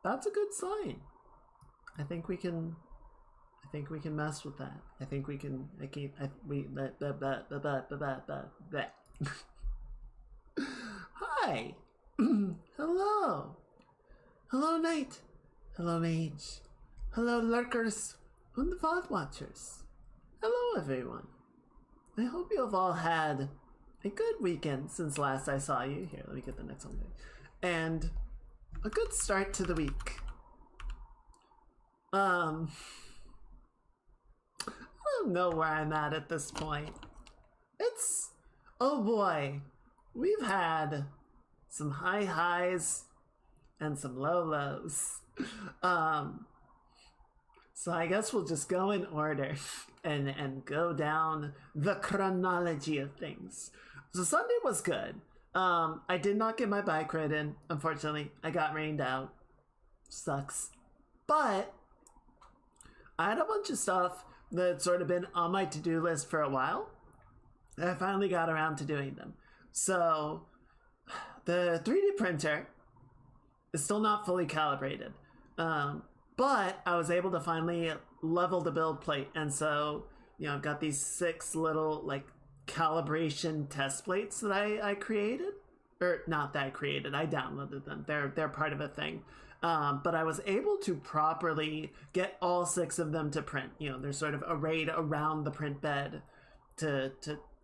That's a good sign. I think we can mess with that. I think we can. Hi. Hello. Hello, Knight. Hello, Mage. Hello, Lurkers and the VOD Watchers. Hello, everyone. I hope you have all had a good weekend since last I saw you. Here, let me get the next one. And a good start to the week. I don't know where I'm at this point. It's, oh boy, we've had some high highs and some low lows. So I guess we'll just go in order and go down the chronology of things. So Sunday was good. I did not get my bike ride in, unfortunately. I got rained out. Sucks. But I had a bunch of stuff that sort of been on my to-do list for a while. And I finally got around to doing them. So the 3D printer is still not fully calibrated. But I was able to finally level the build plate. And so, you know, I've got these 6 little like calibration test plates that I created. Or not that I created, I downloaded them. They're part of a thing. But I was able to properly get all 6 of them to print. You know, they're sort of arrayed around the print bed to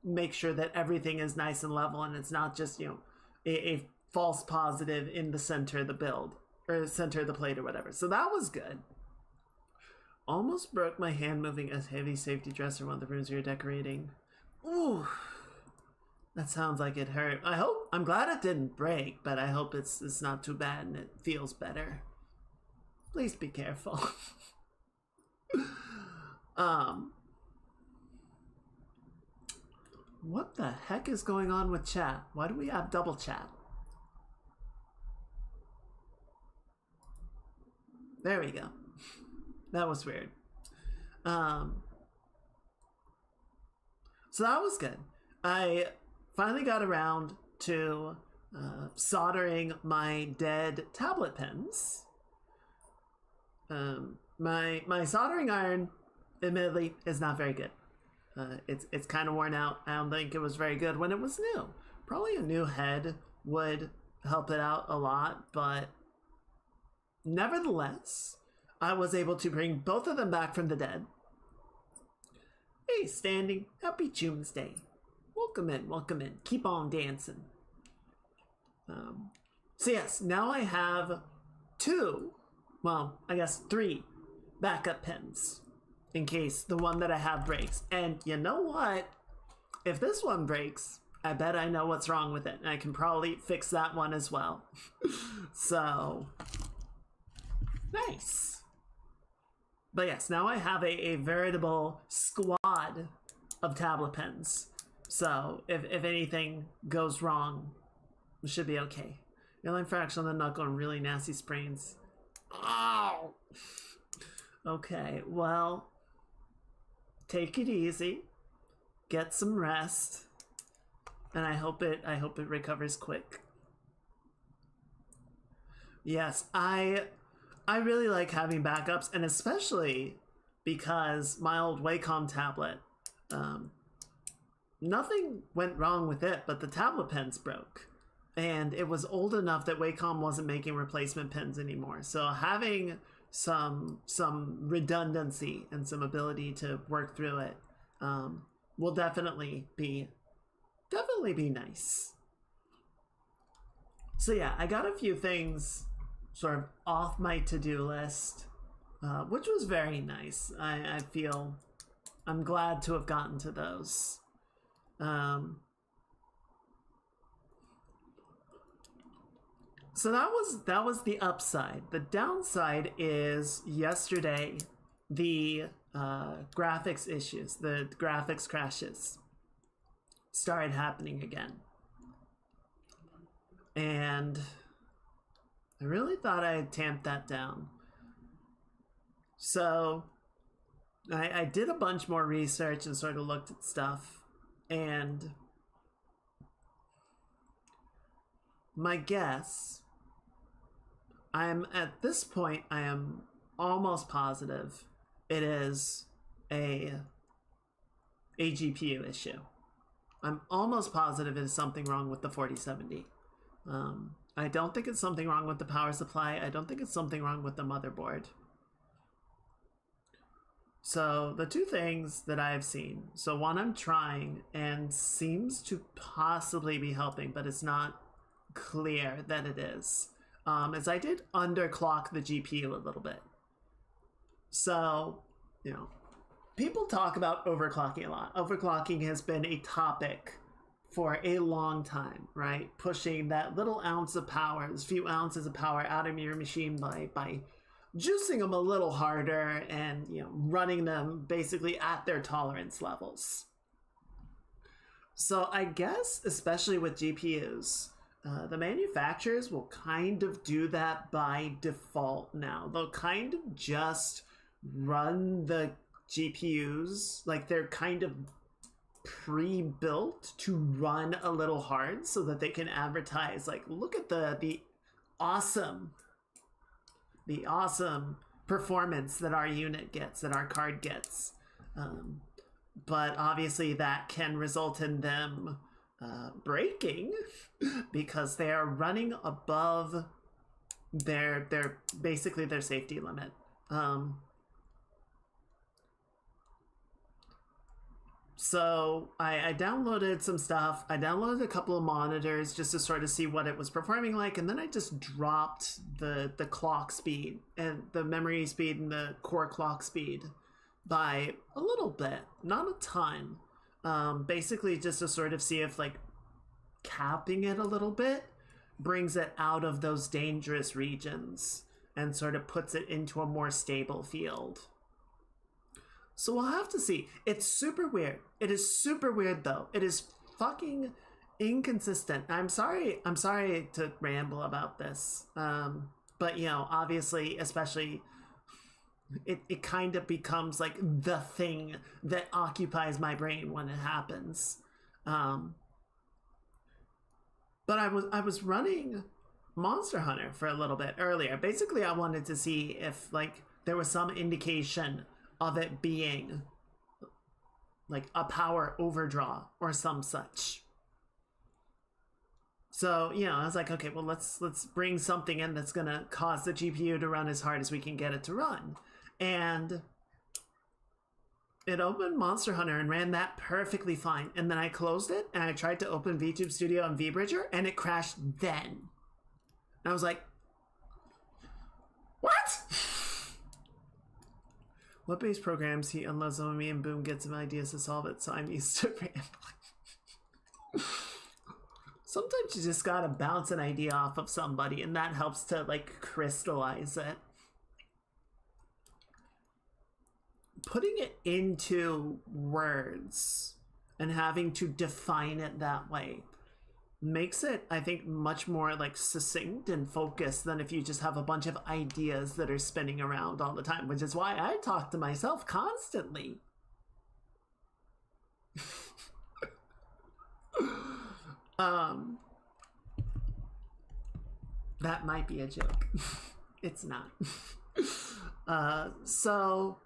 make sure that everything is nice and level and it's not just, you know, a false positive in the center of the build or center of the plate or whatever. So that was good. Almost broke my hand moving a heavy safety dresser in one of the rooms we were decorating. Ooh, that sounds like it hurt. I'm glad it didn't break, but I hope it's not too bad and it feels better. Please be careful. What the heck is going on with chat? Why do we have double chat? There we go. That was weird. So that was good. I finally got around to soldering my dead tablet pens. My soldering iron, admittedly, is not very good. It's kind of worn out. I don't think it was very good when it was new. Probably a new head would help it out a lot, but nevertheless, I was able to bring both of them back from the dead. Hey, Standing. Happy Choomsday. Welcome in, welcome in. Keep on dancing. So yes, now I have 2, well, I guess 3 backup pens in case the one that I have breaks. And you know what? If this one breaks, I bet I know what's wrong with it. And I can probably fix that one as well. So, nice. But yes, now I have a veritable squad of tablet pens. So, if anything goes wrong, it should be okay. Airline fracture on the knuckle and really nasty sprains. Ow! Okay, well, take it easy. Get some rest. And I hope it recovers quick. Yes, I really like having backups, and especially because my old Wacom tablet, nothing went wrong with it, but the tablet pens broke. And it was old enough that Wacom wasn't making replacement pens anymore. So having some redundancy and some ability to work through it will definitely be nice. So yeah, I got a few things sort of off my to-do list, which was very nice. I feel I'm glad to have gotten to those. So that was the upside. The downside is yesterday the graphics issues, the graphics crashes started happening again. And I really thought I had tamped that down. So I did a bunch more research and sort of looked at stuff, and my guess I'm at this point, I am almost positive it is a GPU issue. I'm almost positive it is something wrong with the 4070. I don't think it's something wrong with the power supply. I don't think it's something wrong with the motherboard. So the two things that I've seen, so one I'm trying and seems to possibly be helping, but it's not clear that it is I did underclock the GPU a little bit. So, you know, people talk about overclocking a lot. Overclocking has been a topic for a long time, right? Pushing that little ounce of power, those few ounces of power out of your machine by juicing them a little harder and, you know, running them basically at their tolerance levels. So I guess, especially with GPUs, the manufacturers will kind of do that by default now. They'll kind of just run the GPUs like they're kind of pre-built to run a little hard so that they can advertise, like, look at the awesome performance that our unit gets, that our card gets. But obviously that can result in them breaking because they are running above their basically their safety limit. So I downloaded some stuff. I downloaded a couple of monitors just to sort of see what it was performing like, and then I just dropped the clock speed and the memory speed and the core clock speed by a little bit, not a ton. Basically just to sort of see if, like, capping it a little bit brings it out of those dangerous regions and sort of puts it into a more stable field. So we'll have to see. It's super weird. It is super weird, though. It is fucking inconsistent. I'm sorry to ramble about this. But, you know, obviously, especially, it kind of becomes like the thing that occupies my brain when it happens. But I was running Monster Hunter for a little bit earlier. Basically, I wanted to see if, like, there was some indication of it being like a power overdraw or some such. So, you know, I was like, okay, well, let's bring something in that's gonna cause the GPU to run as hard as we can get it to run. And it opened Monster Hunter and ran that perfectly fine. And then I closed it and I tried to open VTube Studio and VBridger and it crashed then. And I was like, what? What base programs he unloads on me and boom, gets some ideas to solve it, so I'm used to rambling. Sometimes you just gotta bounce an idea off of somebody and that helps to, like, crystallize it. Putting it into words and having to define it that way makes it, I think, much more, like, succinct and focused than if you just have a bunch of ideas that are spinning around all the time, which is why I talk to myself constantly. That might be a joke. It's not. So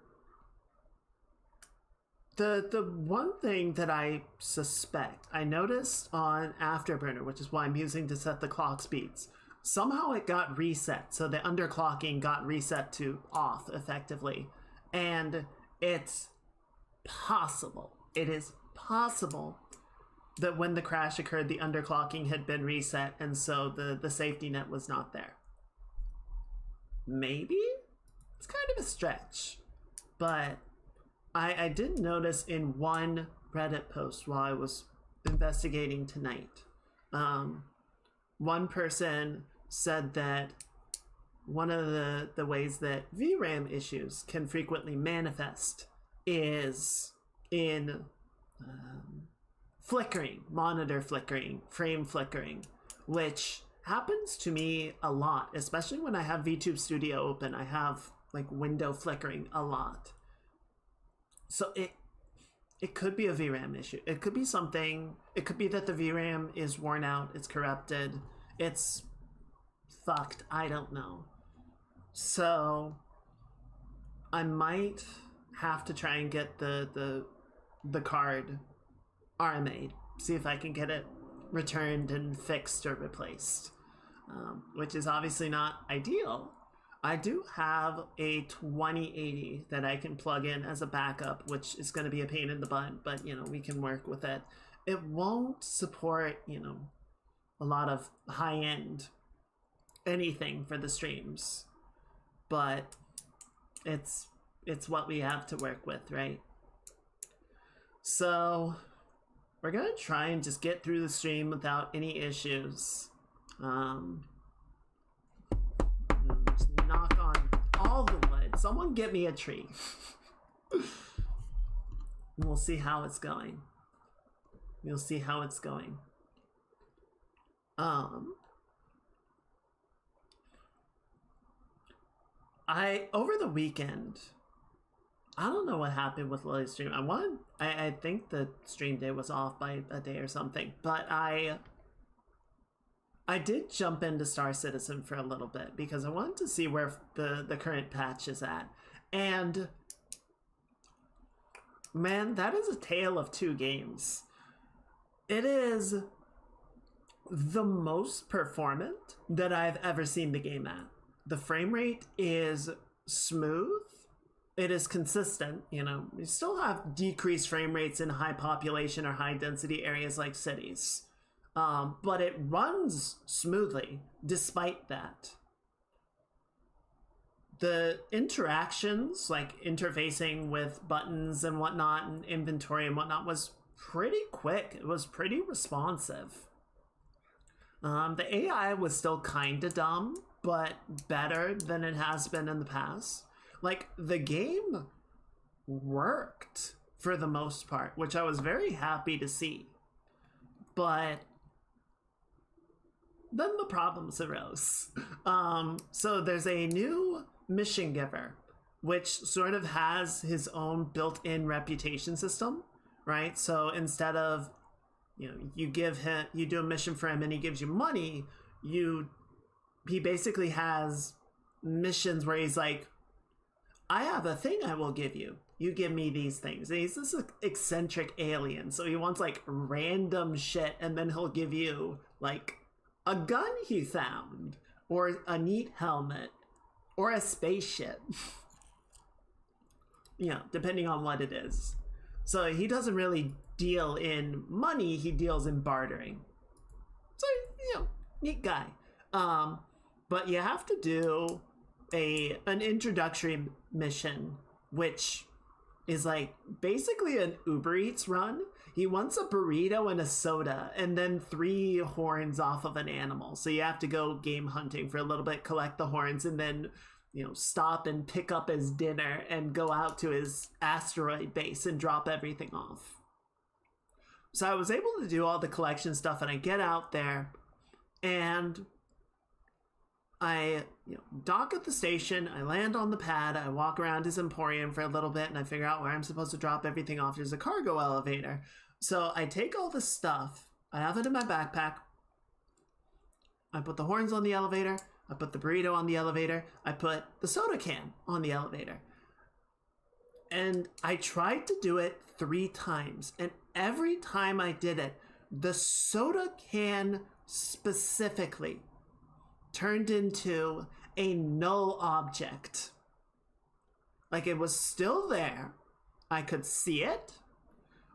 the one thing that I suspect, I noticed on Afterburner, which is why I'm using to set the clock speeds, somehow it got reset. So the underclocking got reset to off effectively. And it's possible, it is possible that when the crash occurred, the underclocking had been reset and so the safety net was not there. Maybe? It's kind of a stretch, but I did notice in one Reddit post while I was investigating tonight, one person said that one of the ways that VRAM issues can frequently manifest is in flickering, monitor flickering, frame flickering, which happens to me a lot, especially when I have VTube Studio open. I have, like, window flickering a lot. So it could be a VRAM issue. It could be something. It could be that the VRAM is worn out. It's corrupted. It's fucked. I don't know. So I might have to try and get the card RMA'd. See if I can get it returned and fixed or replaced. Which is obviously not ideal. I do have a 2080 that I can plug in as a backup, which is going to be a pain in the butt, but we can work with it. It won't support, a lot of high-end anything for the streams, but it's what we have to work with, right? So we're gonna try and just get through the stream without any issues. Just knock on all the wood. Someone get me a tree. We'll see how it's going. We'll see how it's going. Over the weekend, I don't know what happened with Lily's stream. I think the stream day was off by a day or something, but I did jump into Star Citizen for a little bit because I wanted to see where the current patch is at. And man, that is a tale of two games. It is the most performant that I've ever seen the game at. The frame rate is smooth. It is consistent. You still have decreased frame rates in high population or high density areas like cities. But it runs smoothly despite that. The interactions, like interfacing with buttons and whatnot and inventory and whatnot, was pretty quick. It was pretty responsive. The AI was still kind of dumb, but better than it has been in the past. Like, the game worked for the most part, which I was very happy to see. But then the problems arose. So there's a new mission giver, which sort of has his own built-in reputation system, right? So instead of, you do a mission for him and he gives you money, he basically has missions where he's like, I have a thing I will give you. You give me these things. And he's this eccentric alien, so he wants like random shit, and then he'll give you like a gun he found, or a neat helmet, or a spaceship. Depending on what it is. So he doesn't really deal in money, he deals in bartering. So, neat guy. But you have to do an introductory mission, which is like basically an Uber Eats run. He wants a burrito and a soda and then 3 horns off of an animal. So you have to go game hunting for a little bit, collect the horns, and then stop and pick up his dinner and go out to his asteroid base and drop everything off. So I was able to do all the collection stuff, and I get out there and I dock at the station, I land on the pad, I walk around his emporium for a little bit, and I figure out where I'm supposed to drop everything off. There's a cargo elevator. So I take all this stuff, I have it in my backpack, I put the horns on the elevator, I put the burrito on the elevator, I put the soda can on the elevator. And I tried to do it 3 times, and every time I did it, the soda can specifically turned into a null object. Like, it was still there. I could see it,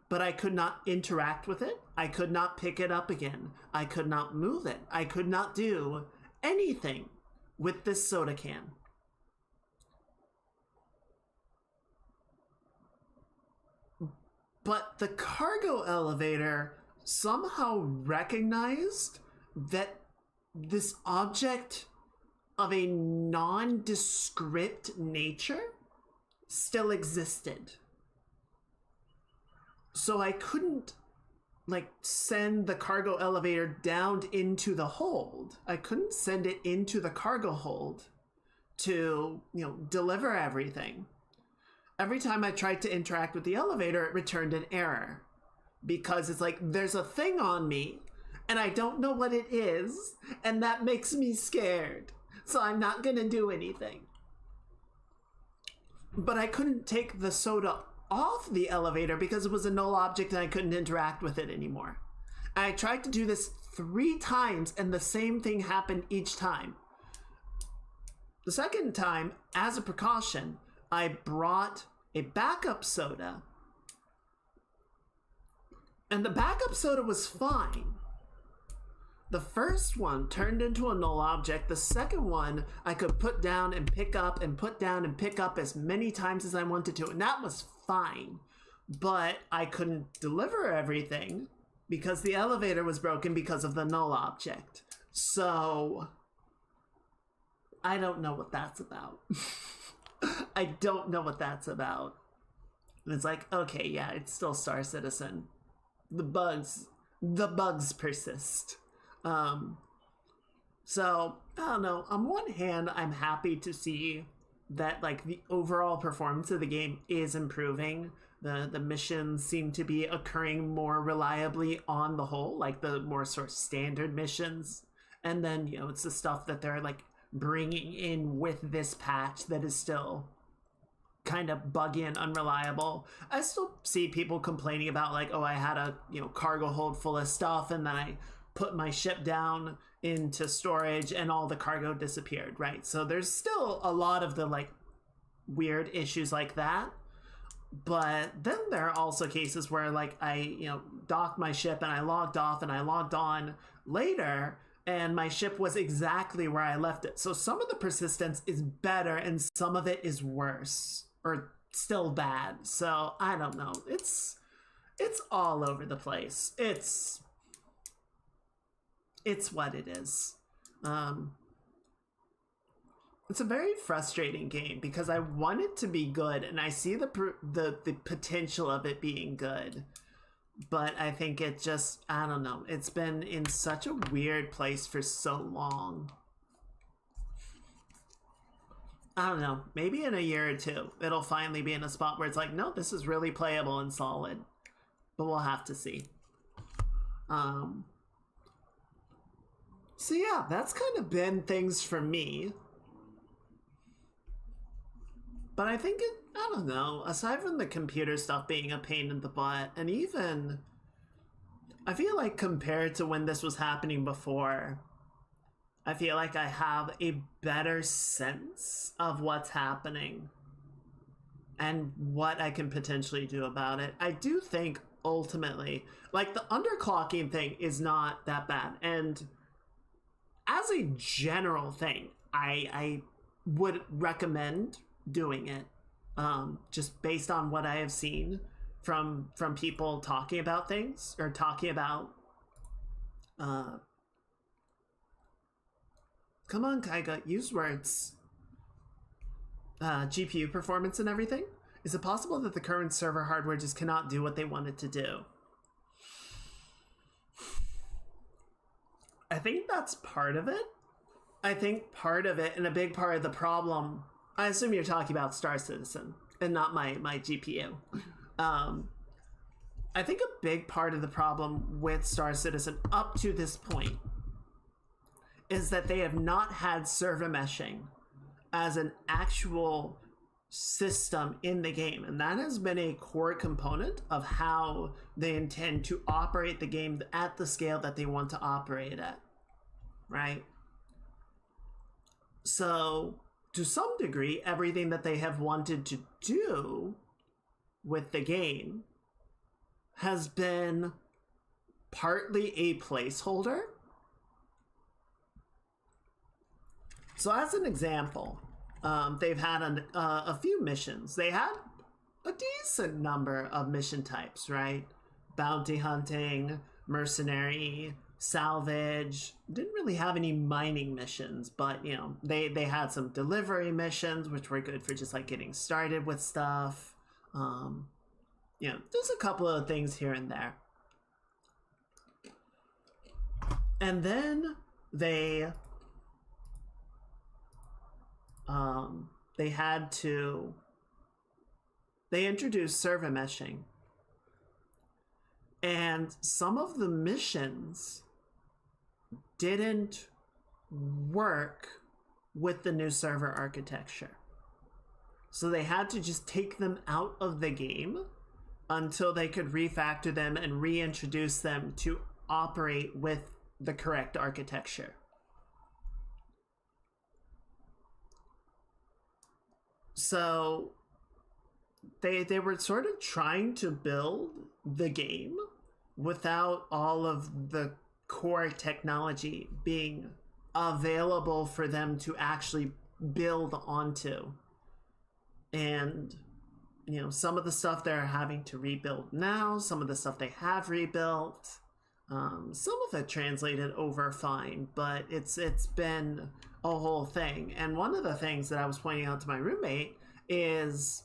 but I could not interact with it. I could not pick it up again. I could not move it. I could not do anything with this soda can. But the cargo elevator somehow recognized that this object of a nondescript nature still existed. So I couldn't send the cargo elevator down into the hold. I couldn't send it into the cargo hold to, deliver everything. Every time I tried to interact with the elevator, it returned an error. Because it's like, there's a thing on me, and I don't know what it is, and that makes me scared. So I'm not gonna do anything. But I couldn't take the soda off the elevator because it was a null object and I couldn't interact with it anymore. I tried to do this 3 times and the same thing happened each time. The second time, as a precaution, I brought a backup soda. And the backup soda was fine. The first one turned into a null object. The second one I could put down and pick up and put down and pick up as many times as I wanted to. And that was fine. But I couldn't deliver everything because the elevator was broken because of the null object. So I don't know what that's about. I don't know what that's about. And it's like, okay, yeah, it's still Star Citizen. The bugs persist. So I don't know. On one hand, I'm happy to see that like the overall performance of the game is improving. The missions seem to be occurring more reliably on the whole, like the more sort of standard missions. And then, you know, it's the stuff that they're like bringing in with this patch that is still kind of buggy and unreliable. I still see people complaining about like, oh, I had a, you know, cargo hold full of stuff and then I put my ship down into storage and all the cargo disappeared, right? So there's still a lot of the like weird issues like that. But then there are also cases where like I, you know, docked my ship and I logged off and I logged on later and my ship was exactly where I left it. So some of the persistence is better and some of it is worse or still bad. So I don't know. It's all over the place. It's what it is. It's a very frustrating game because I want it to be good and I see the potential of it being good. But I think it just, I don't know. It's been in such a weird place for so long. I don't know. Maybe in a year or two, it'll finally be in a spot where it's like, no, this is really playable and solid. But we'll have to see. So yeah, that's kind of been things for me. But I think I don't know, aside from the computer stuff being a pain in the butt, and even, I feel like compared to when this was happening before, I feel like I have a better sense of what's happening and what I can potentially do about it. I do think ultimately, like the underclocking thing is not that bad. And as a general thing, I would recommend doing it, just based on what I have seen from people talking about things or talking about come on, Kaiga, use words. GPU performance and everything. Is it possible that the current server hardware just cannot do what they want it to do? I think that's part of it. I think part of it, and a big part of the problem, I assume you're talking about Star Citizen and not my GPU. I think a big part of the problem with Star Citizen up to this point is that they have not had server meshing as an actual system in the game. And that has been a core component of how they intend to operate the game at the scale that they want to operate at, right? So to some degree, everything that they have wanted to do with the game has been partly a placeholder. So as an example, they've had a few missions. They had a decent number of mission types, right? Bounty hunting, mercenary, salvage. Didn't really have any mining missions, but you know, they had some delivery missions, which were good for just like getting started with stuff. You know, there's a couple of things here and there. And then they introduced server meshing, and some of the missions didn't work with the new server architecture. So they had to just take them out of the game until they could refactor them and reintroduce them to operate with the correct architecture. So they were sort of trying to build the game without all of the core technology being available for them to actually build onto. And some of the stuff they're having to rebuild now, some of the stuff they have rebuilt, some of it translated over fine, but it's been a whole thing. And one of the things that I was pointing out to my roommate is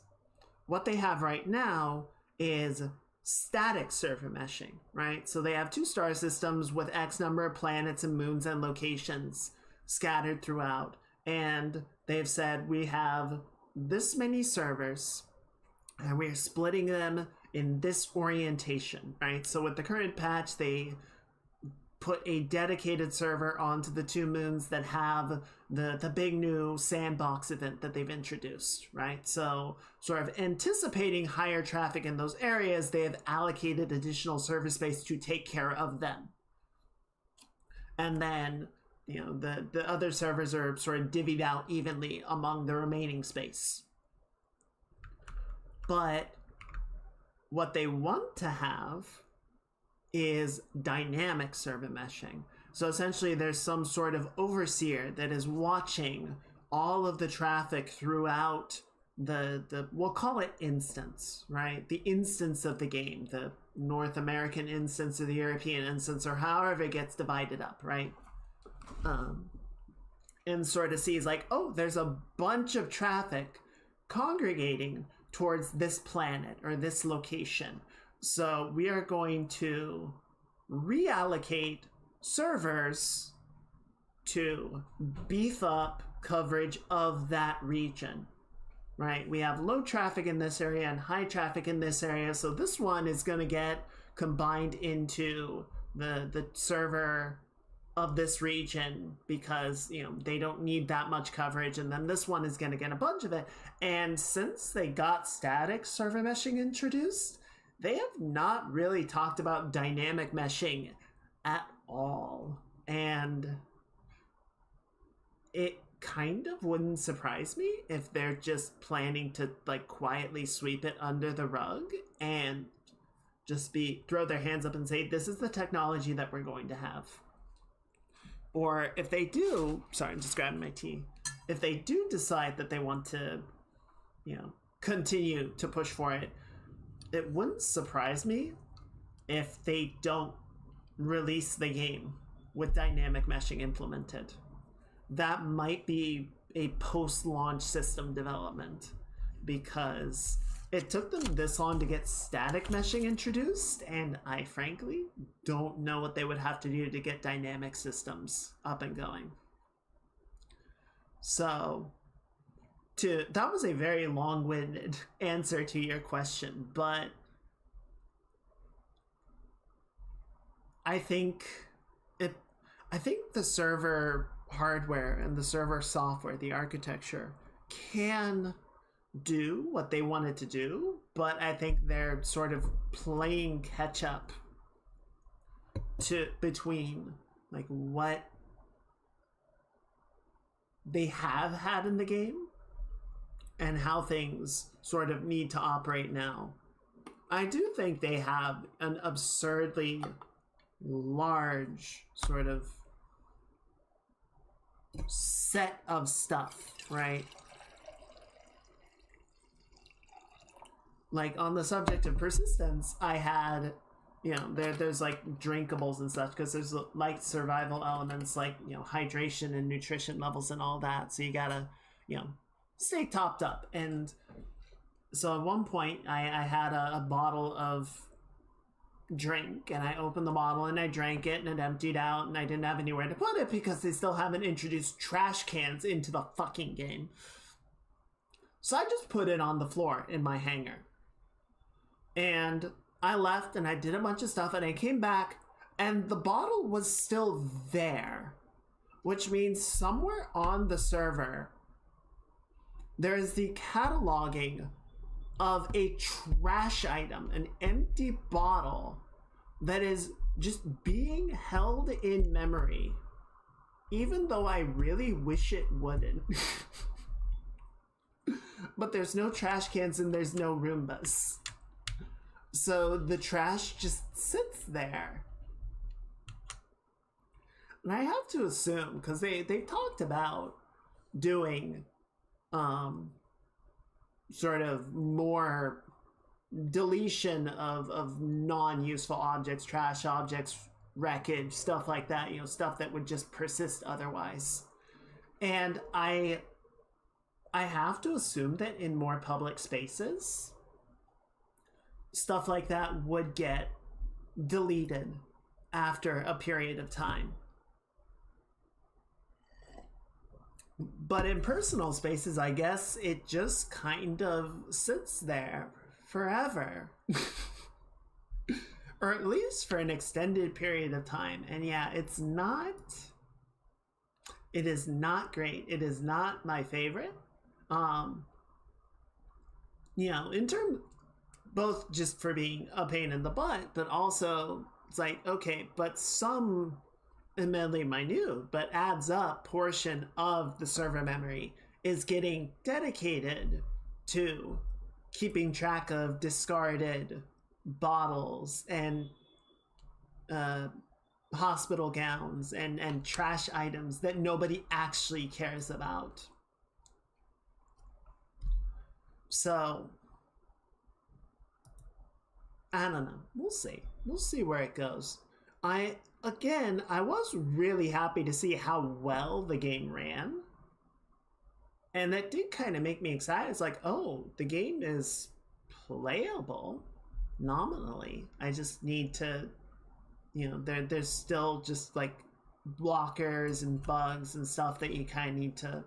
what they have right now is static server meshing, right? So they have 2 star systems with X number of planets and moons and locations scattered throughout. And they've said we have this many servers and we're splitting them in this orientation, right? So with the current patch, they put a dedicated server onto the 2 moons that have the big new sandbox event that they've introduced, right? So sort of anticipating higher traffic in those areas, they have allocated additional server space to take care of them. And then, the other servers are sort of divvied out evenly among the remaining space. But what they want to have is dynamic server meshing. So essentially there's some sort of overseer that is watching all of the traffic throughout the we'll call it instance, right? The instance of the game, the North American instance or the European instance, or however it gets divided up, right? And sort of sees like, oh, there's a bunch of traffic congregating towards this planet or this location. So we are going to reallocate servers to beef up coverage of that region, right? We have low traffic in this area and high traffic in this area. So this one is going to get combined into the server of this region because, they don't need that much coverage. And then this one is going to get a bunch of it. And since they got static server meshing introduced, they have not really talked about dynamic meshing at all. And it kind of wouldn't surprise me if they're just planning to quietly sweep it under the rug and just throw their hands up and say, this is the technology that we're going to have. Or if they do, sorry, I'm just grabbing my tea. If they do decide that they want to, continue to push for it, it wouldn't surprise me if they don't release the game with dynamic meshing implemented. That might be a post-launch system development because it took them this long to get static meshing introduced, and I frankly don't know what they would have to do to get dynamic systems up and going. So that was a very long-winded answer to your question, but I think the server hardware and the server software, the architecture, can do what they wanted to do, but I think they're sort of playing catch up between what they have had in the game and how things sort of need to operate now. I do think they have an absurdly large sort of set of stuff, right? On the subject of persistence, I had, there's drinkables and stuff because there's survival elements hydration and nutrition levels and all that. So you gotta, stay topped up. And so at one point I had a bottle of drink and I opened the bottle and I drank it and it emptied out and I didn't have anywhere to put it because they still haven't introduced trash cans into the fucking game. So I just put it on the floor in my hangar. And I left and I did a bunch of stuff and I came back and the bottle was still there. which means somewhere on the server there is the cataloging of a trash item, an empty bottle that is just being held in memory, even though I really wish it wouldn't. But there's no trash cans and there's no Roombas. So the trash just sits there. And I have to assume, because they talked about doing sort of more deletion of non-useful objects, trash objects, wreckage, stuff like that, you know, stuff that would just persist otherwise. And I have to assume that in more public spaces, stuff like that would get deleted after a period of time. But in personal spaces, I guess it just kind of sits there forever. Or at least for an extended period of time. And yeah, it is not great. It is not my favorite. You know, in terms, both just for being a pain in the butt, but also it's like, okay, but some admittedly minute, but adds up portion of the server memory is getting dedicated to keeping track of discarded bottles and hospital gowns and trash items that nobody actually cares about. So I don't know. We'll see. We'll see where it goes. I was really happy to see how well the game ran. And that did kind of make me excited. It's like, oh, the game is playable nominally. I just need to, you know, there's still just like blockers and bugs and stuff that you kind of need to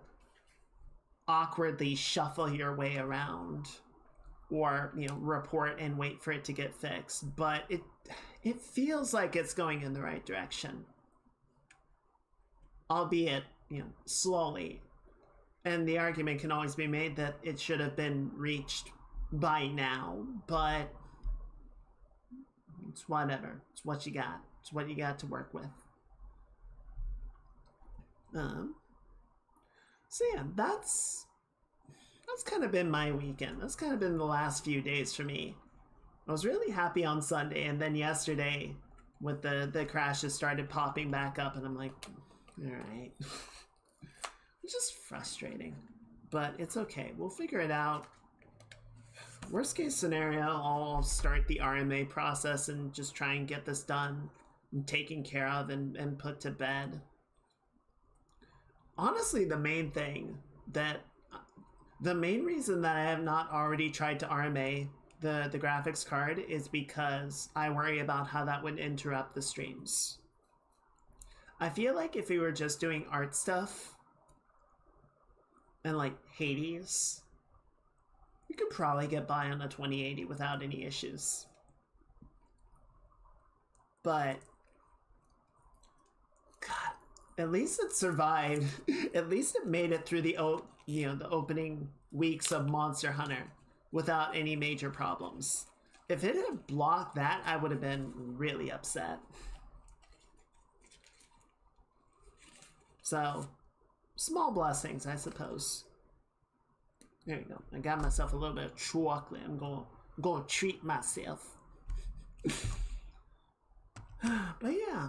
awkwardly shuffle your way around, or, you know, report and wait for it to get fixed. But it feels like it's going in the right direction, albeit, you know, slowly. And the argument can always be made that it should have been reached by now, but it's whatever. It's what you got. It's what you got to work with. So yeah, that's kind of been my weekend. That's kind of been the last few days for me. I was really happy on Sunday, and then yesterday with the crashes started popping back up, and I'm like, all right. It's just frustrating, but it's okay. We'll figure it out. Worst case scenario, I'll start the RMA process and just try and get this done and taken care of and put to bed. Honestly, the main reason that I have not already tried to RMA the graphics card is because I worry about how that would interrupt the streams. I feel like if we were just doing art stuff and like Hades, we could probably get by on a 2080 without any issues. But God, at least it survived. At least it made it through the opening weeks of Monster Hunter without any major problems. If it had blocked that, I would have been really upset. So, small blessings, I suppose. There you go. I got myself a little bit of chocolate. I'm going to treat myself. But yeah,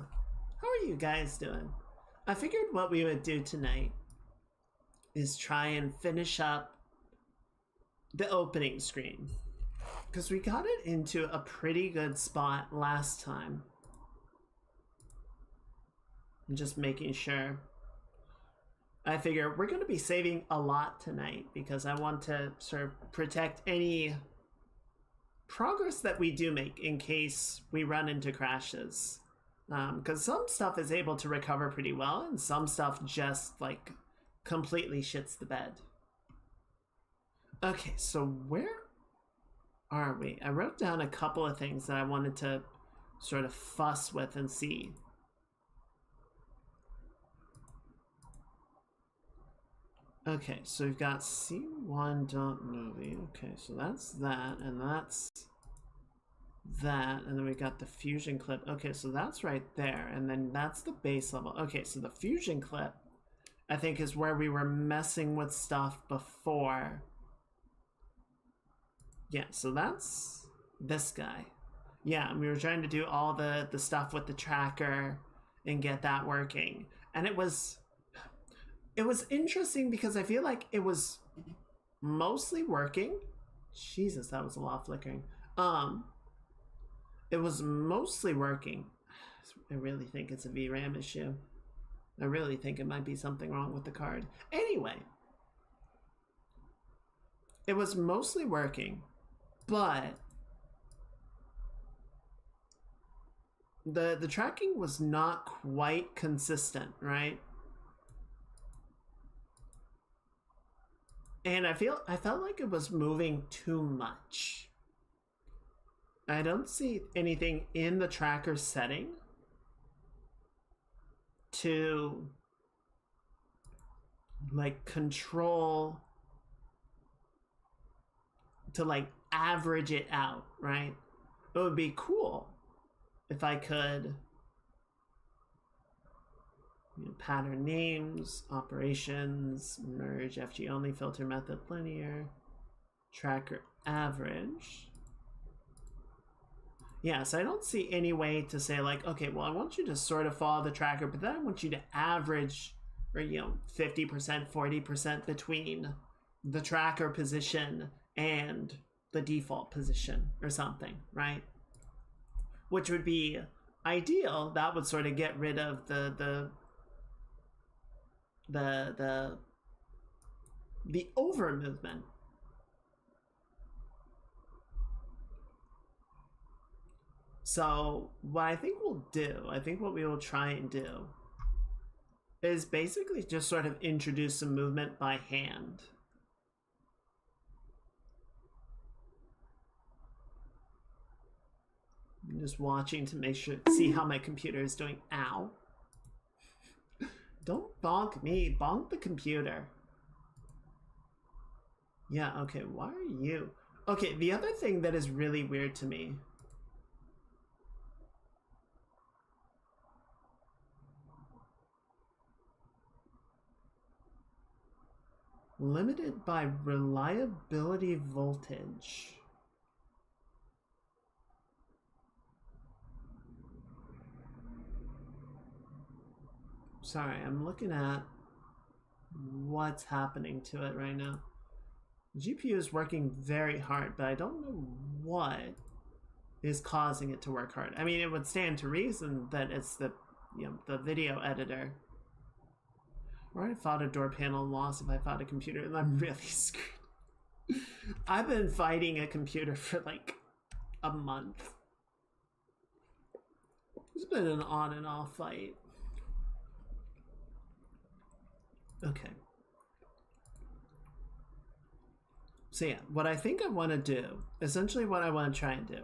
how are you guys doing? I figured what we would do tonight is try and finish up the opening screen, because we got it into a pretty good spot last time. I'm just making sure. I figure we're going to be saving a lot tonight because I want to sort of protect any progress that we do make in case we run into crashes. Because some stuff is able to recover pretty well and some stuff just like completely shits the bed. Okay, so where are we? I wrote down a couple of things that I wanted to sort of fuss with and see. Okay, so we've got C1.movie. Okay, so that's that, and that's that, and then we got the fusion clip. Okay, so that's right there, and then that's the base level. Okay, so the fusion clip, I think, is where we were messing with stuff before. Yeah, so that's this guy. Yeah, and we were trying to do all the stuff with the tracker and get that working, and it was interesting because I feel like it was mostly working. Jesus, that was a lot of flickering. It was mostly working. I really think it's a VRAM issue. I really think it might be something wrong with the card. Anyway, it was mostly working, but the tracking was not quite consistent, right? And I felt like it was moving too much. I don't see anything in the tracker setting to like control, to like average it out, right? It would be cool if I could, you know, pattern names, operations, merge, FG only, filter method linear, tracker average. Yeah, so I don't see any way to say like, okay, well, I want you to sort of follow the tracker, but then I want you to average, or, you know, 50%, 40% between the tracker position and the default position or something, right? Which would be ideal. That would sort of get rid of the over movement. So what I think we'll do, I think what we will try and do is basically just sort of introduce some movement by hand. I'm just watching to make sure, see how my computer is doing. Ow. Don't bonk me, bonk the computer. Yeah, okay, why are you? Okay, the other thing that is really weird to me, limited by reliability voltage. Sorry, I'm looking at what's happening to it right now. The GPU is working very hard, but I don't know what is causing it to work hard. I mean, it would stand to reason that it's the, you know, the video editor. Or I fought a door panel loss if I fought a computer, and I'm really screwed. I've been fighting a computer for like a month. It's been an on and off fight. Okay. So yeah, what I think I want to do, essentially what I want to try and do,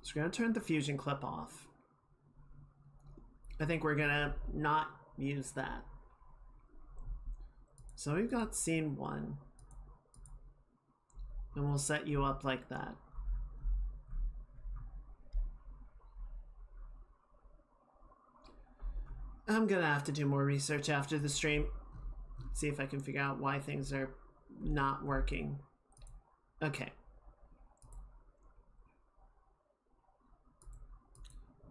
is we're going to turn the fusion clip off. I think we're going to not use that. So we've got scene 1. And we'll set you up like that. I'm going to have to do more research after the stream. See if I can figure out why things are not working. Okay.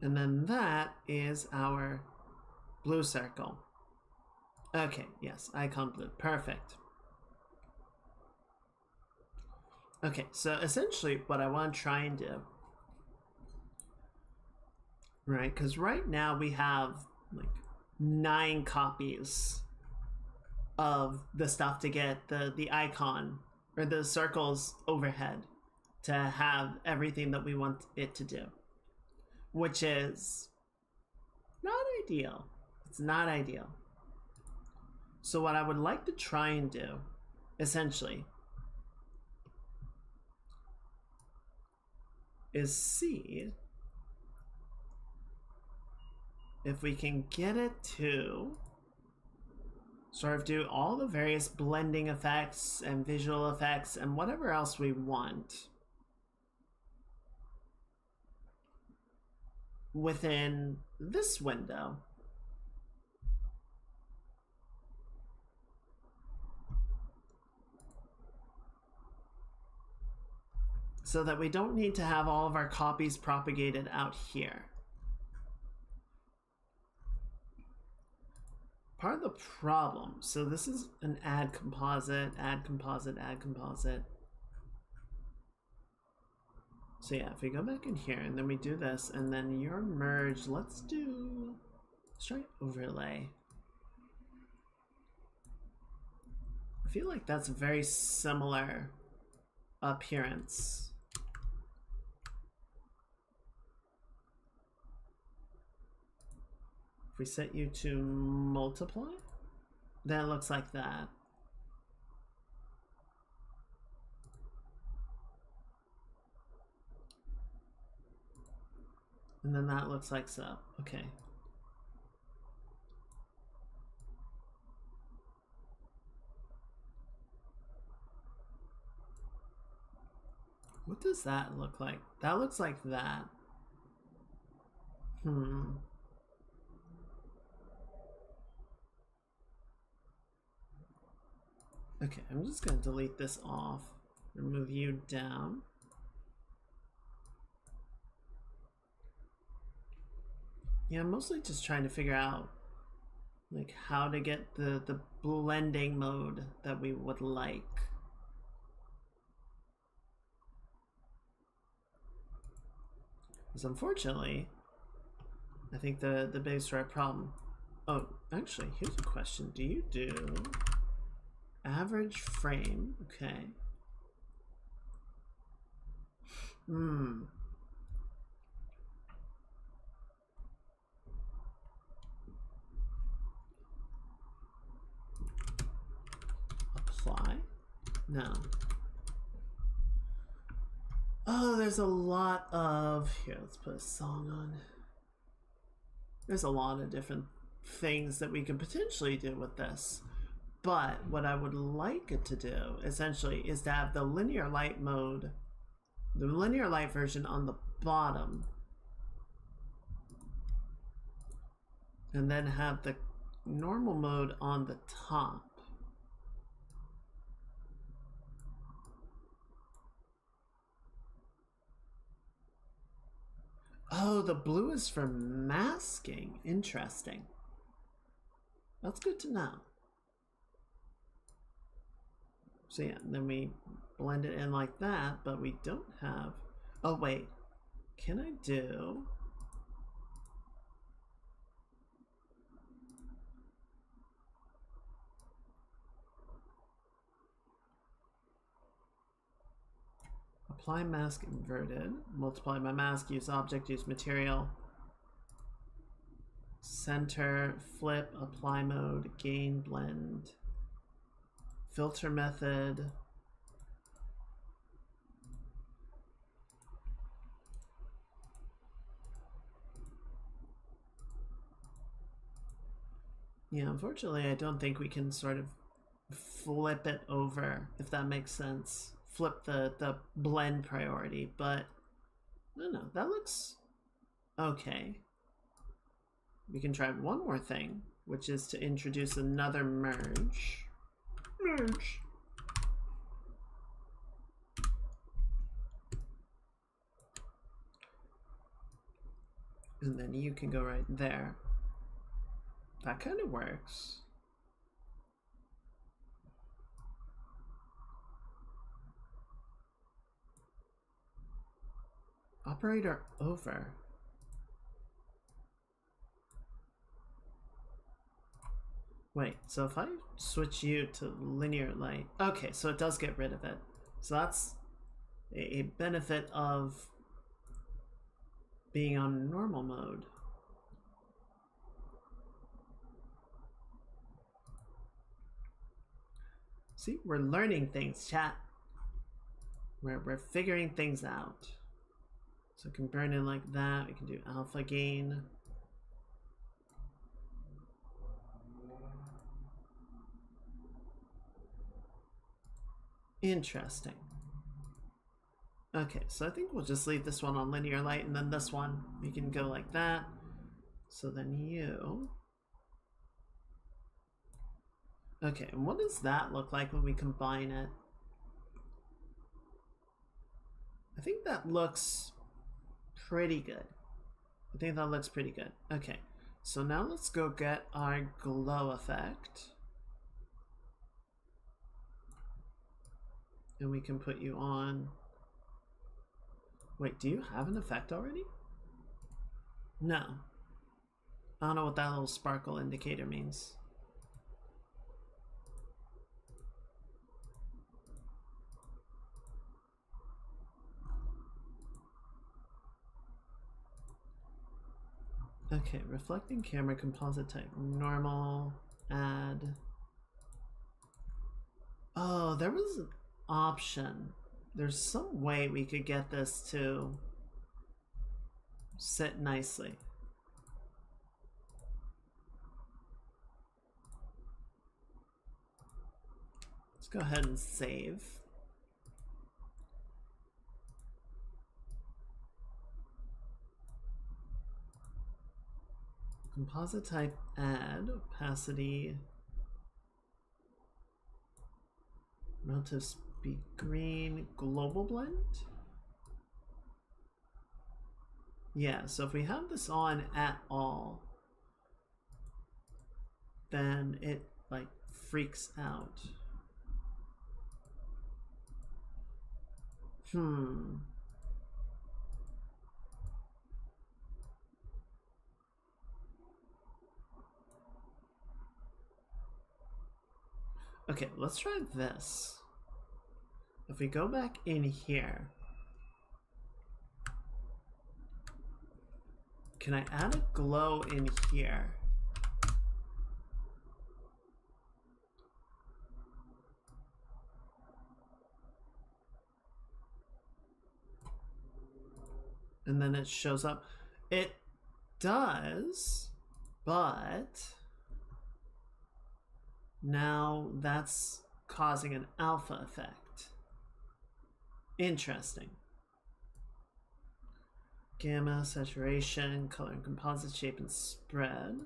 And then that is our blue circle. Okay, yes, icon blue. Perfect. Okay, so essentially what I want to try and do, right, because right now we have like 9 copies of the stuff to get the icon or the circles overhead to have everything that we want it to do, which is not ideal. It's not ideal. So what I would like to try and do, essentially, is see if we can get it to sort of do all the various blending effects and visual effects and whatever else we want within this window. So that we don't need to have all of our copies propagated out here. Part of the problem, so this is an add composite, add composite, add composite. So yeah, if we go back in here and then we do this and then your merge, let's try overlay. I feel like that's a very similar appearance. If we set you to multiply, then it looks like that. And then that looks like so. Okay. What does that look like? That looks like that. Okay, I'm just gonna delete this off. Remove you down. Yeah, I'm mostly just trying to figure out like how to get the blending mode that we would like. Because unfortunately, I think the biggest right problem. Oh, actually, here's a question. Do you do average frame? Okay. Apply? No. Oh, there's a lot of... Here, let's put a song on. There's a lot of different things that we could potentially do with this. But what I would like it to do, essentially, is to have the linear light mode, the linear light version on the bottom. And then have the normal mode on the top. Oh, the blue is for masking. Interesting. That's good to know. So yeah, then we blend it in like that, but we don't have... Oh, wait. Can I do... Apply mask inverted. Multiply my mask, use object, use material. Center, flip, apply mode, gain, blend. Filter method. Yeah, unfortunately, I don't think we can sort of flip it over, if that makes sense. Flip the blend priority, but no, that looks okay. We can try one more thing, which is to introduce another merge. Merge. And then you can go right there. That kind of works. Operator over. Wait, so if I switch you to linear light, okay, so it does get rid of it. So that's a benefit of being on normal mode. See, we're learning things, chat. We're figuring things out. So we can burn in like that. We can do alpha gain. Interesting. Okay, so I think we'll just leave this one on linear light, and then this one, we can go like that. So then you... Okay, and what does that look like when we combine it? I think that looks pretty good. I think that looks pretty good. Okay, so now let's go get our glow effect. And we can put you on... Wait, do you have an effect already? No. I don't know what that little sparkle indicator means. Okay, reflecting camera composite type. Normal, add. Oh, there was an option. There's some way we could get this to sit nicely. Let's go ahead and save. Composite type, add, opacity, relative speed green, global blend? Yeah, so if we have this on at all, then it like freaks out. Okay, let's try this. If we go back in here, can I add a glow in here? And then it shows up. It does, but now that's causing an alpha effect. Interesting. Gamma, saturation, color and composite, shape and spread.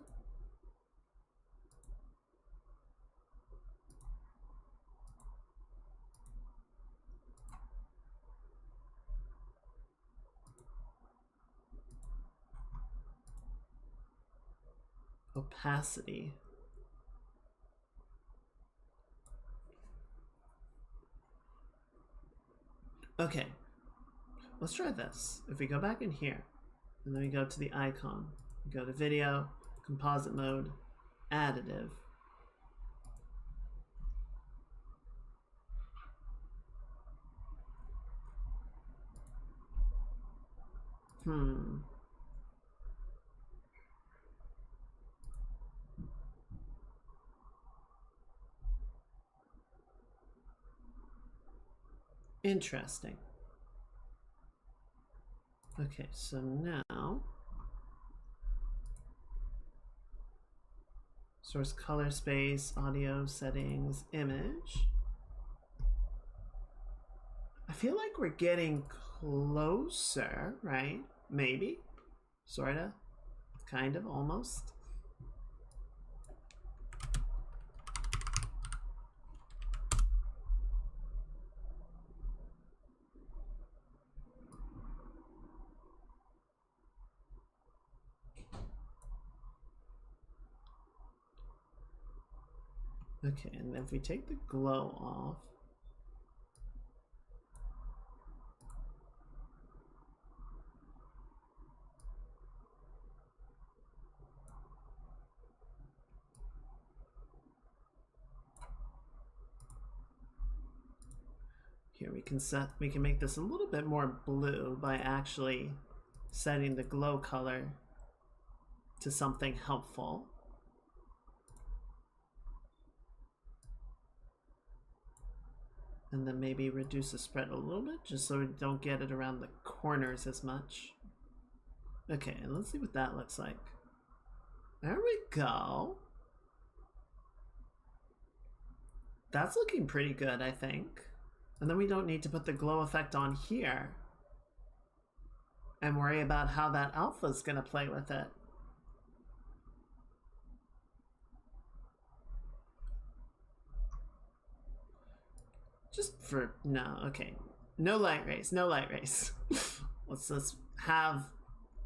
Opacity. Okay, let's try this. If we go back in here, and then we go to the icon, we go to video, composite mode, additive. Interesting. Okay, so now source color space, audio settings, image. I feel like we're getting closer, right? Maybe, sorta, kind of, almost. Okay, and if we take the glow off, here we can make this a little bit more blue by actually setting the glow color to something helpful. And then maybe reduce the spread a little bit just so we don't get it around the corners as much. Okay, and let's see what that looks like. There we go. That's looking pretty good, I think. And then we don't need to put the glow effect on here and worry about how that alpha is going to play with it. Just for, no, okay. No light rays, no light rays. Let's have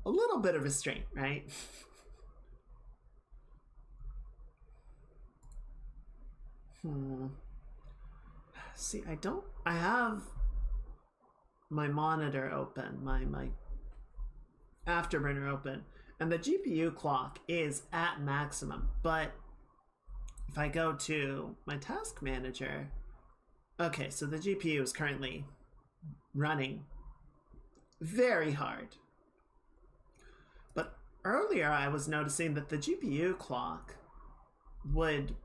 a little bit of restraint, right? See, I have my monitor open, my afterburner open, and the GPU clock is at maximum, but if I go to my task manager, okay, so the GPU is currently running very hard. But earlier I was noticing that the GPU clock would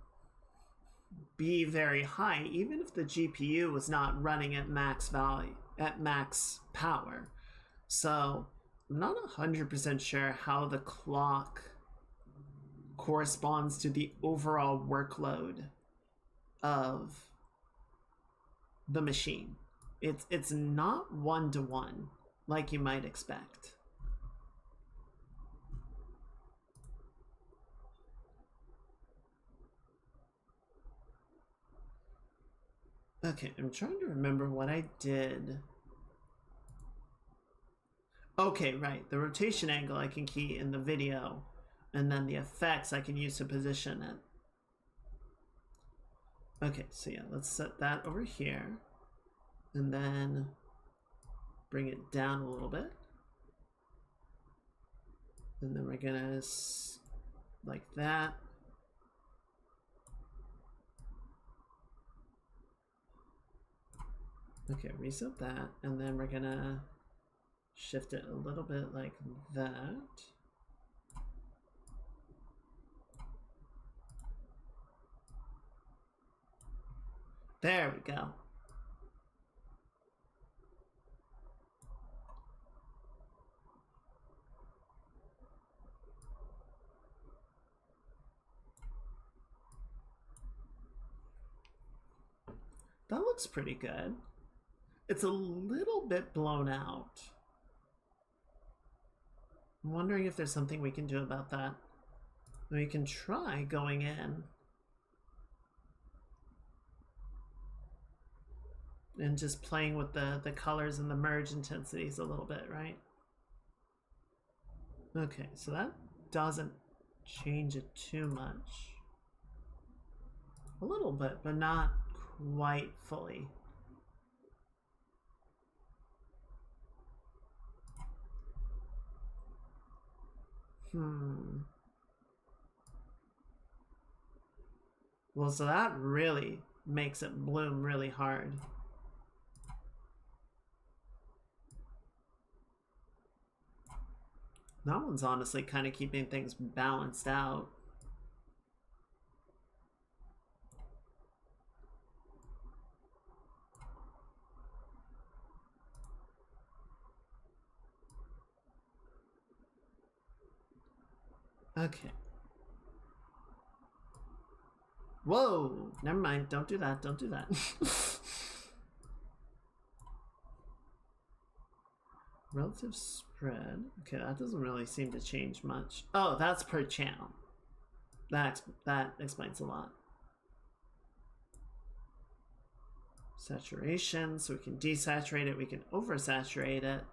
be very high even if the GPU was not running at max value, at max power. So I'm not 100% sure how the clock corresponds to the overall workload of the machine. It's not one-to-one like you might expect. Okay, I'm trying to remember what I did. Okay, right. The rotation angle I can key in the video, and then the effects I can use to position it. Okay, so yeah, let's set that over here, and then bring it down a little bit. And then we're gonna, like that. Okay, reset that, and then we're gonna shift it a little bit like that. There we go. That looks pretty good. It's a little bit blown out. I'm wondering if there's something we can do about that. We can try going in and just playing with the colors and the merge intensities a little bit, right? Okay, so that doesn't change it too much. A little bit, but not quite fully. Well, so that really makes it bloom really hard. That one's honestly kind of keeping things balanced out. Okay. Whoa! Never mind. Don't do that. Don't do that. Relative spread. Okay, that doesn't really seem to change much. Oh, that's per channel. That explains a lot. Saturation, so we can desaturate it, we can oversaturate it.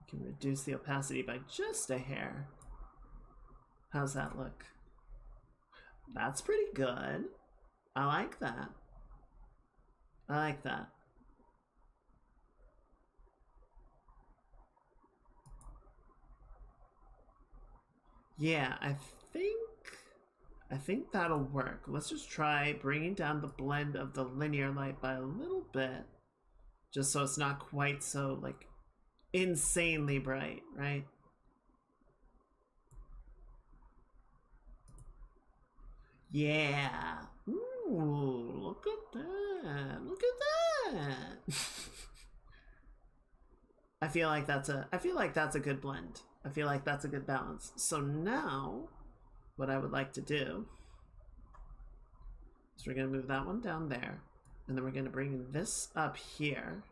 We can reduce the opacity by just a hair. How's that look? That's pretty good. I like that. I like that. Yeah, I think that'll work. Let's just try bringing down the blend of the linear light by a little bit, just so it's not quite so like insanely bright, right? Yeah. Ooh, look at that. Look at that. I feel like that's a good blend. I feel like that's a good balance. So now what I would like to do So we're going to move that one down there. And then we're going to bring this up here.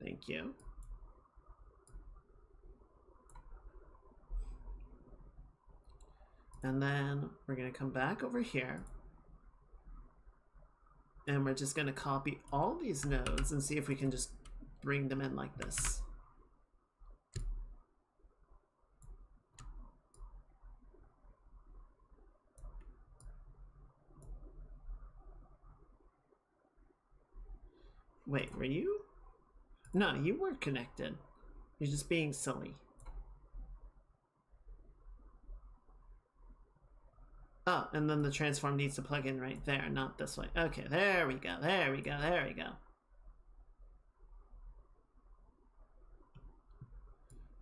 Thank you. And then we're going to come back over here. And we're just going to copy all these nodes and see if we can just bring them in like this. Wait, were you? No, you weren't connected. You're just being silly. Oh, and then the transform needs to plug in right there, not this way. Okay, there we go, there we go, there we go.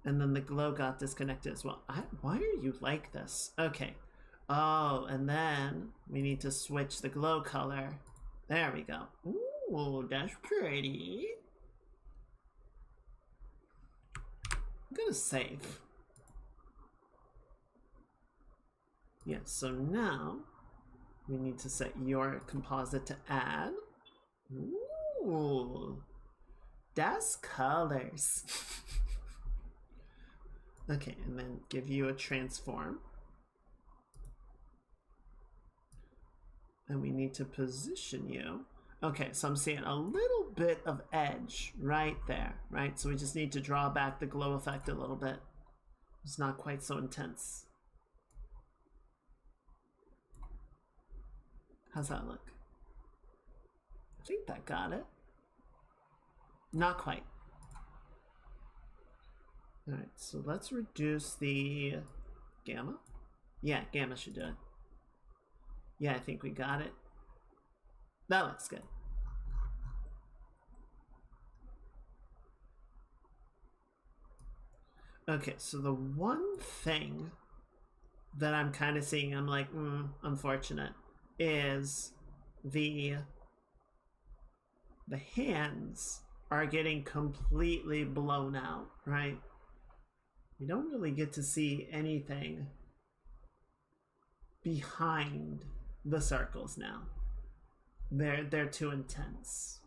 And then the glow got disconnected as well. Why are you like this? Okay. Oh, and then we need to switch the glow color. There we go. Ooh, that's pretty. I'm gonna save. Yeah, so now we need to set your composite to add. Ooh, that's colors. Okay, and then give you a transform. And we need to position you. Okay, so I'm seeing a little bit of edge right there, right? So we just need to draw back the glow effect a little bit. It's not quite so intense. How's that look? I think that got it. Not quite. All right, so let's reduce the gamma. Yeah, gamma should do it. Yeah, I think we got it. That looks good. Okay, so the one thing that I'm kind of seeing, I'm like, unfortunate, is the hands are getting completely blown out, right? We don't really get to see anything behind the circles now. They're too intense.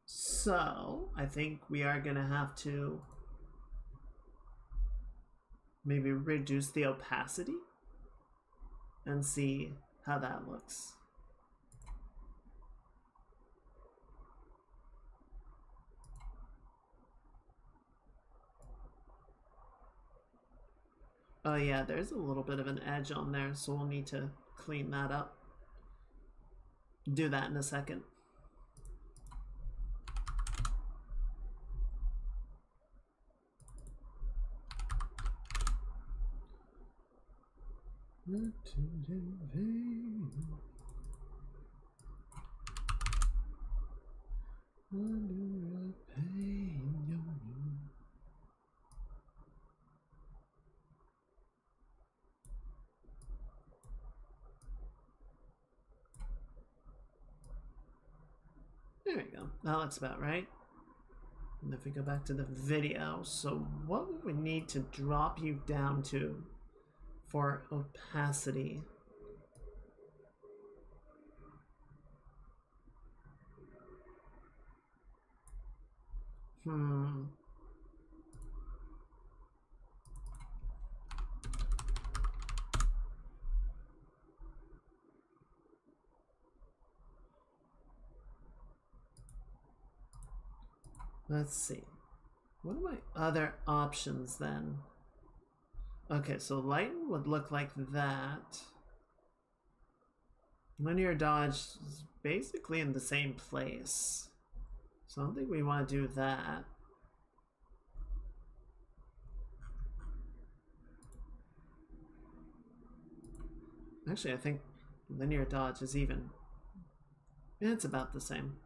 So I think we are gonna have to maybe reduce the opacity and see how that looks. Oh yeah, there's a little bit of an edge on there, so we'll need to clean that up. Do that in a second. There we go. That looks about right. And if we go back to the video, so what would we need to drop you down to for opacity? Let's see. What are my other options then? Okay, so lighten would look like that. Linear dodge is basically in the same place. So I don't think we want to do that. Actually, I think linear dodge is even. It's about the same.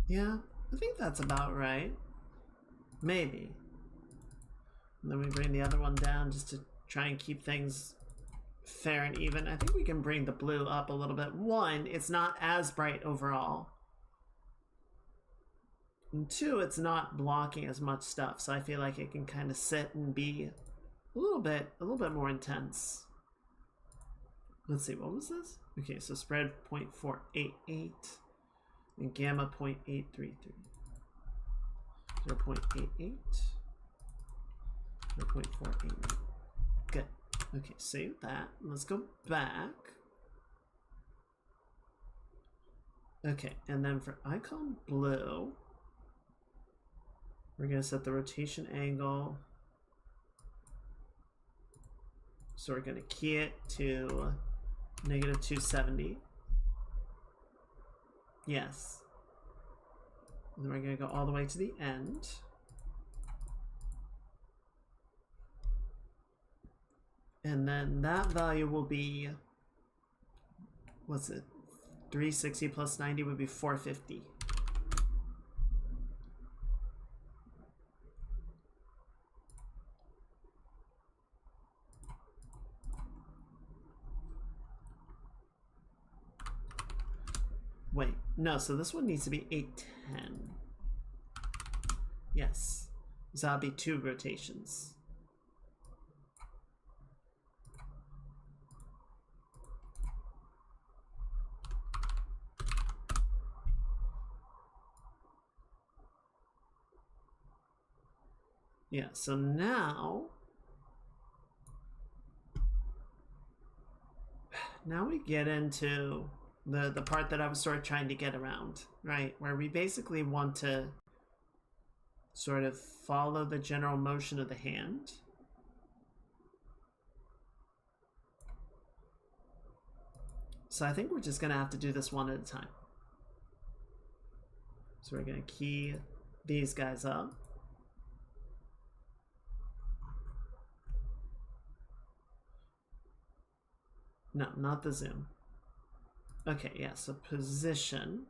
Yeah, I think that's about right. Maybe. And then we bring the other one down just to try and keep things fair and even. I think we can bring the blue up a little bit. One, it's not as bright overall. And two, it's not blocking as much stuff, so I feel like it can kind of sit and be a little bit more intense. Let's see, what was this? Okay, so spread 0.488 and gamma 0.833. 0.88. 0.488. Good. Okay, save that. Let's go back. Okay, and then for icon blue, we're going to set the rotation angle. So we're going to key it to negative 270. Yes. And then we're going to go all the way to the end. And then that value will be, what's it? 360 plus 90 would be 450. Wait, no, so this one needs to be 810. Yes. So that'll be 2 rotations. Yeah, so now we get into the part that I was sort of trying to get around, right? Where we basically want to sort of follow the general motion of the hand. So I think we're just going to have to do this one at a time. So we're going to key these guys up. No, not the zoom. Okay, yeah, so position.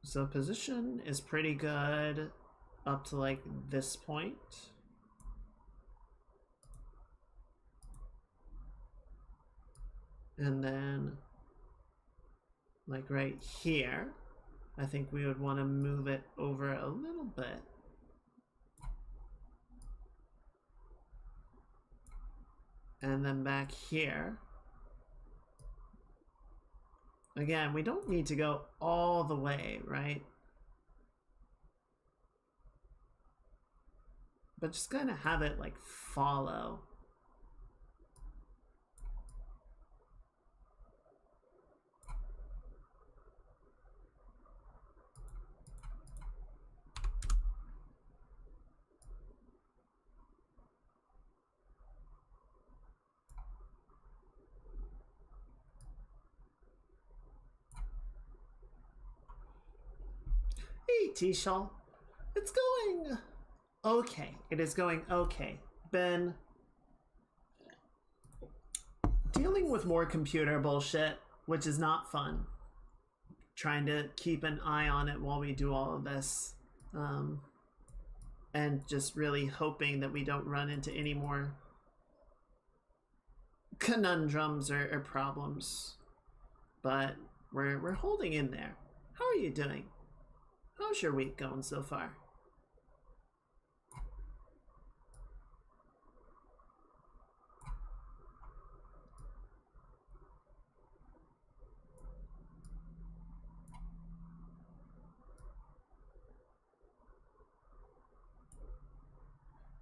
So position is pretty good up to like this point. And then like right here, I think we would want to move it over a little bit. And then back here. Again, we don't need to go all the way, right? But just kind of have it like follow. Hey, T-Shaw. It's going okay. It is going okay. Been dealing with more computer bullshit, which is not fun. Trying to keep an eye on it while we do all of this. And just really hoping that we don't run into any more conundrums or problems. But we're holding in there. How are you doing? How's your week going so far?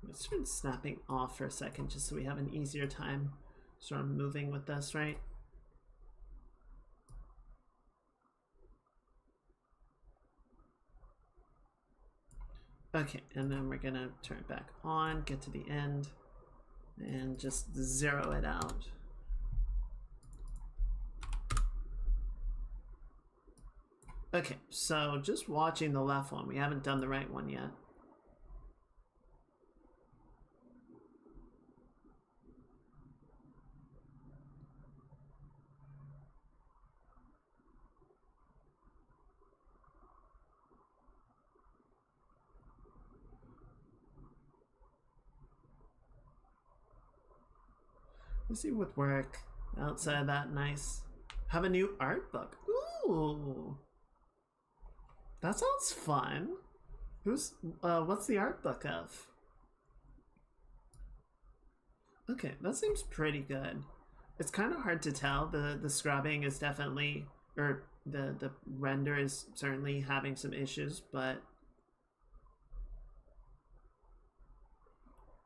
Let's start snapping off for a second just so we have an easier time sort of moving with this, right? Okay, and then we're gonna turn it back on, get to the end, and just zero it out. Okay, so just watching the left one, we haven't done the right one yet. Let's see what work outside of that. Nice. Have a new art book. Ooh. That sounds fun. What's the art book of? Okay, that seems pretty good. It's kind of hard to tell. The scrubbing is definitely, or the render is certainly having some issues, but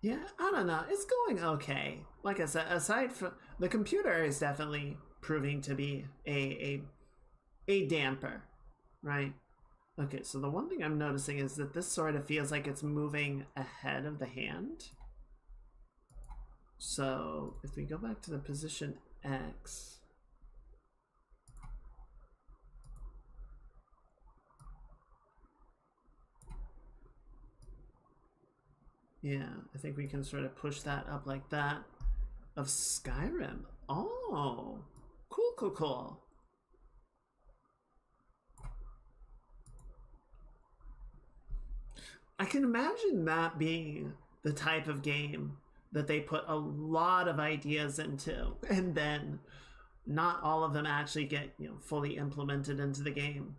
yeah, I don't know. It's going okay. Like I said, aside from the computer is definitely proving to be a damper, right? Okay, so the one thing I'm noticing is that this sort of feels like it's moving ahead of the hand. So if we go back to the position X, yeah, I think we can sort of push that up like that. Of Skyrim. Oh, cool, cool, cool. I can imagine that being the type of game that they put a lot of ideas into, and then not all of them actually get, you know, fully implemented into the game.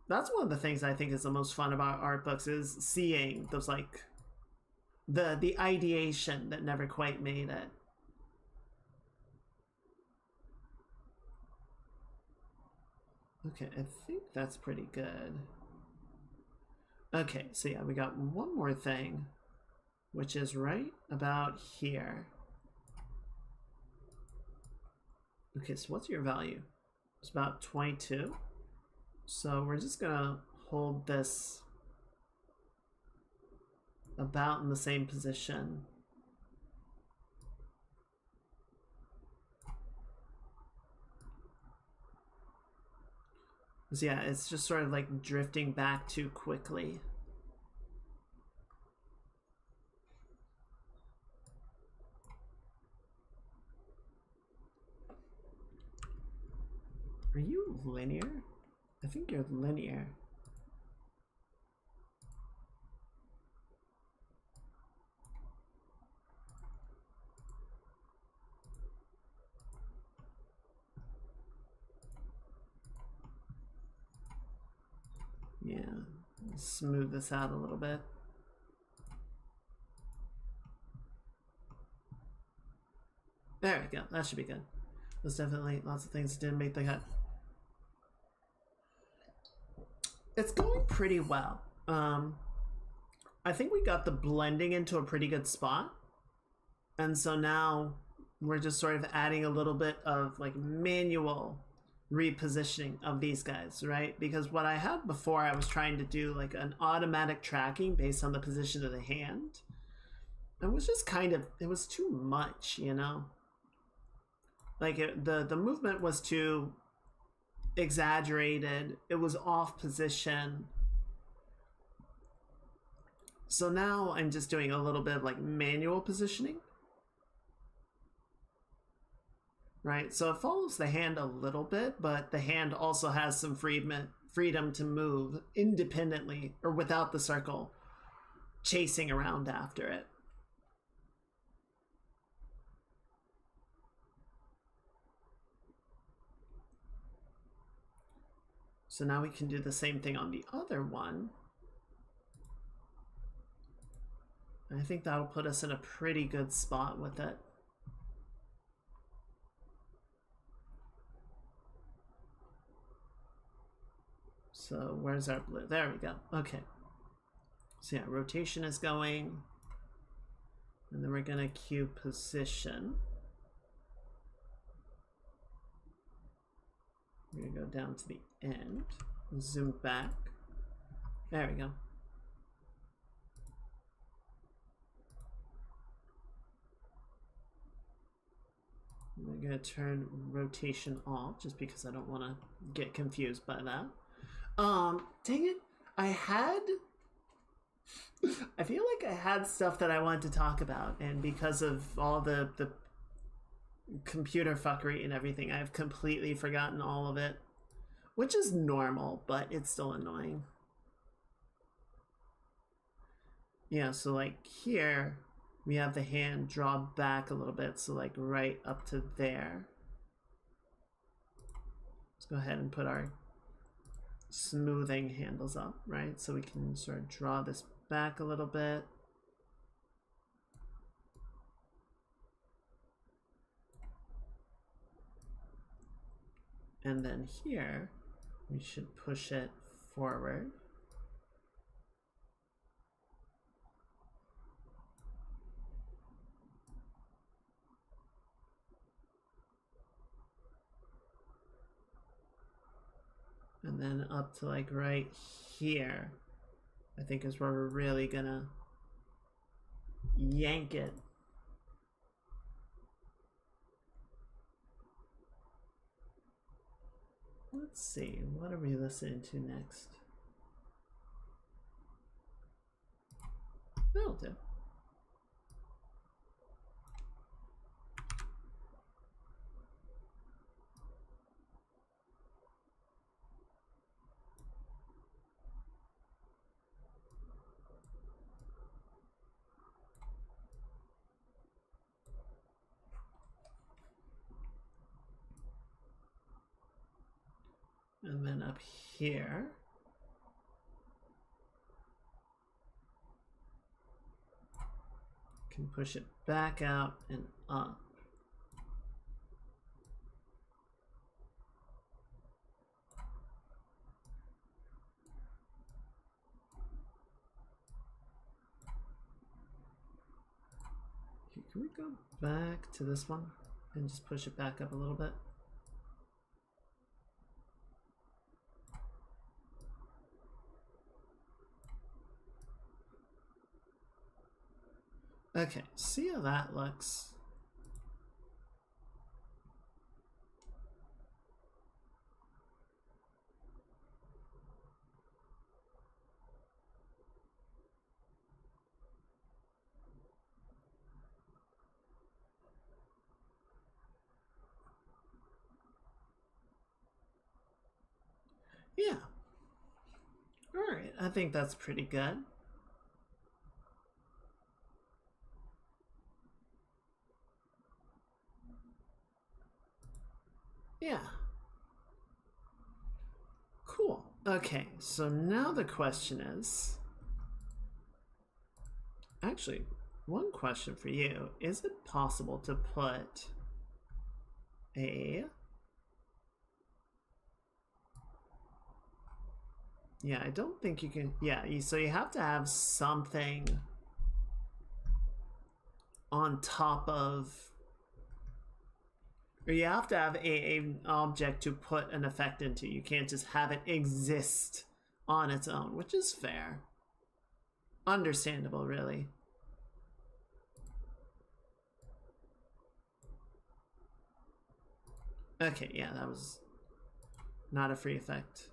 That's one of the things I think is the most fun about art books, is seeing those, like, the ideation that never quite made it. Okay, I think that's pretty good. Okay, so yeah, we got one more thing, which is right about here. Okay, so what's your value? It's about 22. So we're just gonna hold this about in the same position. So yeah, it's just sort of like drifting back too quickly. Are you linear? I think you're linear. Yeah, smooth this out a little bit. There we go, that should be good. There's definitely lots of things that didn't make the cut. It's going pretty well. I think we got the blending into a pretty good spot. And so now we're just sort of adding a little bit of like manual repositioning of these guys, right? Because what I had before, I was trying to do like an automatic tracking based on the position of the hand. It was just kind of, it was too much, you know? Like the movement was too exaggerated. It was off position. So now I'm just doing a little bit of like manual positioning. Right, so it follows the hand a little bit, but the hand also has some freedom to move independently or without the circle chasing around after it. So now we can do the same thing on the other one. I think that'll put us in a pretty good spot with it. So where's our blue? There we go. Okay. So yeah, rotation is going. And then we're gonna cue position. We're gonna go down to the end. Zoom back. There we go. I'm gonna turn rotation off just because I don't want to get confused by that. Dang it. I feel like I had stuff that I wanted to talk about, and because of all the computer fuckery and everything, I've completely forgotten all of it, which is normal, but it's still annoying. Yeah, so like here, we have the hand draw back a little bit, so like right up to there. Let's go ahead and put our smoothing handles up, right? So we can sort of draw this back a little bit. And then here, we should push it forward. And then up to like right here, I think is where we're really gonna yank it. Let's see, what are we listening to next? That'll do. And then up here, can push it back out and up. Can we go back to this one and just push it back up a little bit? Okay, see how that looks. Yeah. All right, I think that's pretty good. Yeah. Cool. Okay, so now the question is... Actually, one question for you. Is it possible to put a... Yeah, I don't think you can... Yeah, so you have to have something on top of... Or you have to have an object to put an effect into. You can't just have it exist on its own, which is fair. Understandable, really. Okay, yeah, that was not a free effect.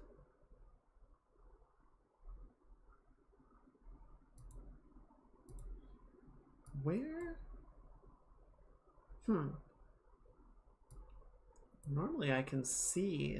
Where? Normally I can see